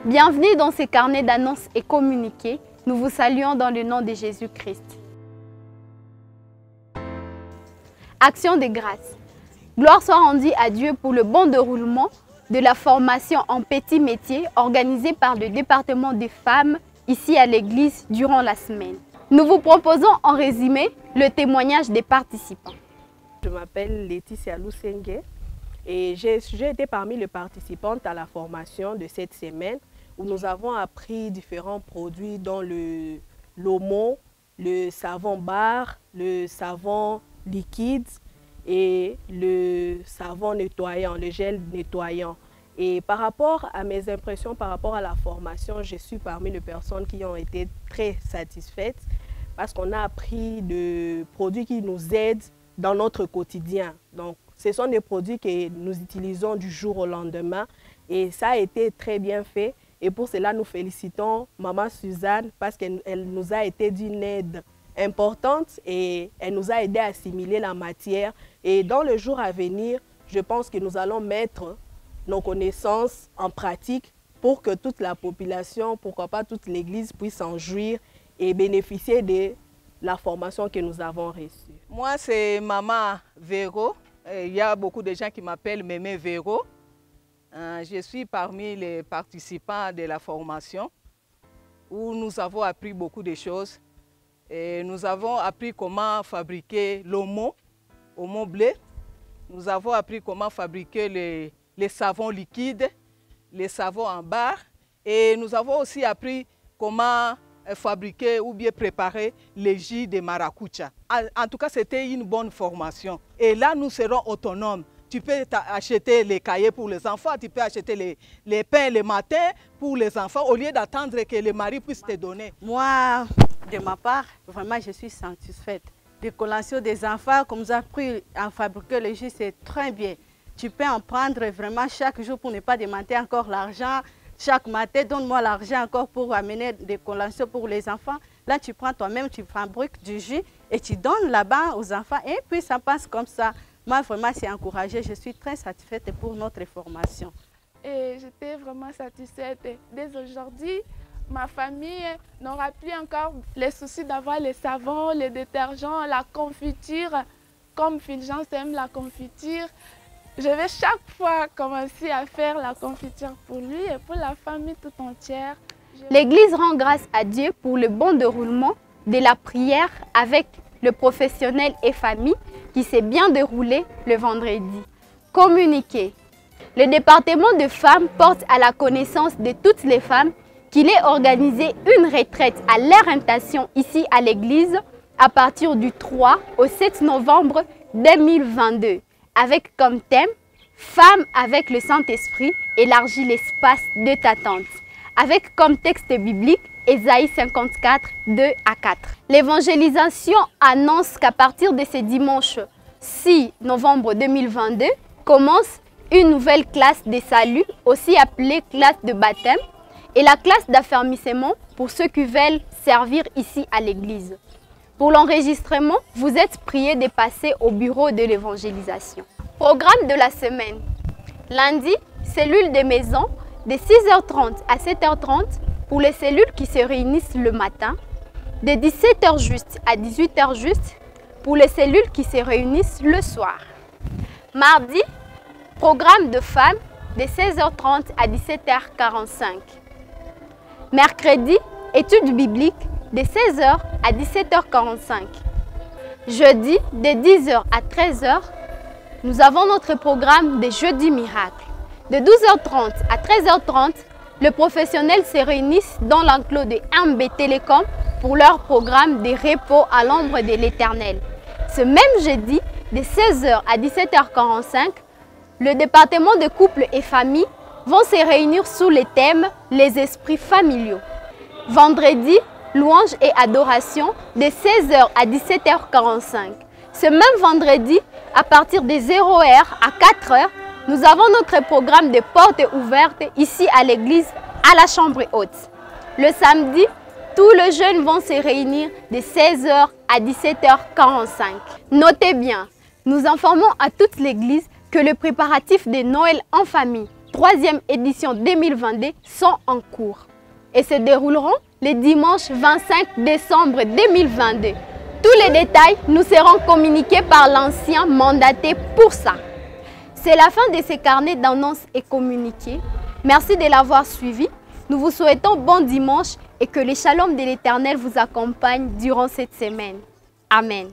Bienvenue dans ces carnets d'annonces et communiqués. Nous vous saluons dans le nom de Jésus-Christ. Action de grâce. Gloire soit rendue à Dieu pour le bon déroulement de la formation en petits métiers organisée par le département des femmes ici à l'église durant la semaine. Nous vous proposons en résumé le témoignage des participants. Je m'appelle Laetitia Lusenge et j'ai été parmi les participantes à la formation de cette semaine où nous avons appris différents produits dont l'omo, le savon bar, le savon liquide et le savon nettoyant, le gel nettoyant. Et par rapport à mes impressions, par rapport à la formation, je suis parmi les personnes qui ont été très satisfaites parce qu'on a appris des produits qui nous aident dans notre quotidien. Donc, ce sont des produits que nous utilisons du jour au lendemain et ça a été très bien fait. Et pour cela, nous félicitons Maman Suzanne parce qu'elle nous a été d'une aide importante et elle nous a aidé à assimiler la matière. Et dans le jour à venir, je pense que nous allons mettre nos connaissances en pratique pour que toute la population, pourquoi pas toute l'Église, puisse en jouir et bénéficier de la formation que nous avons reçue. Moi, c'est Maman Véro. Il y a beaucoup de gens qui m'appellent Mémé Véro. Je suis parmi les participants de la formation où nous avons appris beaucoup de choses. Et nous avons appris comment fabriquer l'omo blé. Nous avons appris comment fabriquer les savons liquides, les savons en barre. Et nous avons aussi appris comment fabriquer ou bien préparer les jus de maracuja. En tout cas, c'était une bonne formation. Et là, nous serons autonomes. Tu peux acheter les cahiers pour les enfants, tu peux acheter les pains le matin pour les enfants au lieu d'attendre que le mari puisse te donner. Moi, de ma part, vraiment, je suis satisfaite. Les collations des enfants, comme nous avons appris à fabriquer le jus, c'est très bien. Tu peux en prendre vraiment chaque jour pour ne pas demander encore l'argent. Chaque matin, donne-moi l'argent encore pour amener des collations pour les enfants. Là, tu prends toi-même, tu fabriques du jus et tu donnes là-bas aux enfants. Et puis, ça passe comme ça. Moi, vraiment, c'est encouragé. Je suis très satisfaite pour notre formation. Et j'étais vraiment satisfaite. Dès aujourd'hui, ma famille n'aura plus encore les soucis d'avoir les savons, les détergents, la confiture. Comme Fulgence aime la confiture, je vais chaque fois commencer à faire la confiture pour lui et pour la famille tout entière. L'Église rend grâce à Dieu pour le bon déroulement de la prière avec le professionnel et famille qui s'est bien déroulé le vendredi. Communiqué. Le département de femmes porte à la connaissance de toutes les femmes qu'il est organisé une retraite à l'orientation ici à l'église à partir du 3 au 7 novembre 2022 avec comme thème « Femmes avec le Saint-Esprit, élargit l'espace de ta tente » avec comme texte biblique Ésaïe 54, 2 à 4. L'évangélisation annonce qu'à partir de ce dimanche 6 novembre 2022 commence une nouvelle classe de salut, aussi appelée classe de baptême, et la classe d'affermissement pour ceux qui veulent servir ici à l'église. Pour l'enregistrement, vous êtes priés de passer au bureau de l'évangélisation. Programme de la semaine. Lundi, cellule de maison de 6h30 à 7h30 pour les cellules qui se réunissent le matin, de 17h juste à 18h juste pour les cellules qui se réunissent le soir. Mardi, programme de femmes de 16h30 à 17h45. Mercredi, études bibliques de 16h à 17h45. Jeudi, de 10h à 13h, nous avons notre programme de Jeudi Miracle. De 12h30 à 13h30, les professionnels se réunissent dans l'enclos de MB Télécom pour leur programme de repos à l'ombre de l'Éternel. Ce même jeudi, de 16h à 17h45, le département de couple et famille vont se réunir sous le thème « Les esprits familiaux ». Vendredi, louange et adoration de 16h à 17h45. Ce même vendredi, à partir de 0h à 4h, nous avons notre programme de portes ouvertes ici à l'église à la chambre haute. Le samedi, tous les jeunes vont se réunir de 16h à 17h45. Notez bien, nous informons à toute l'église que le préparatif de Noël en famille 3e édition 2022 sont en cours et se dérouleront le dimanche 25 décembre 2022. Tous les détails nous seront communiqués par l'ancien mandaté pour ça. C'est la fin de ces carnets d'annonces et communiqués. Merci de l'avoir suivi. Nous vous souhaitons bon dimanche et que le shalom de l'Éternel vous accompagne durant cette semaine. Amen.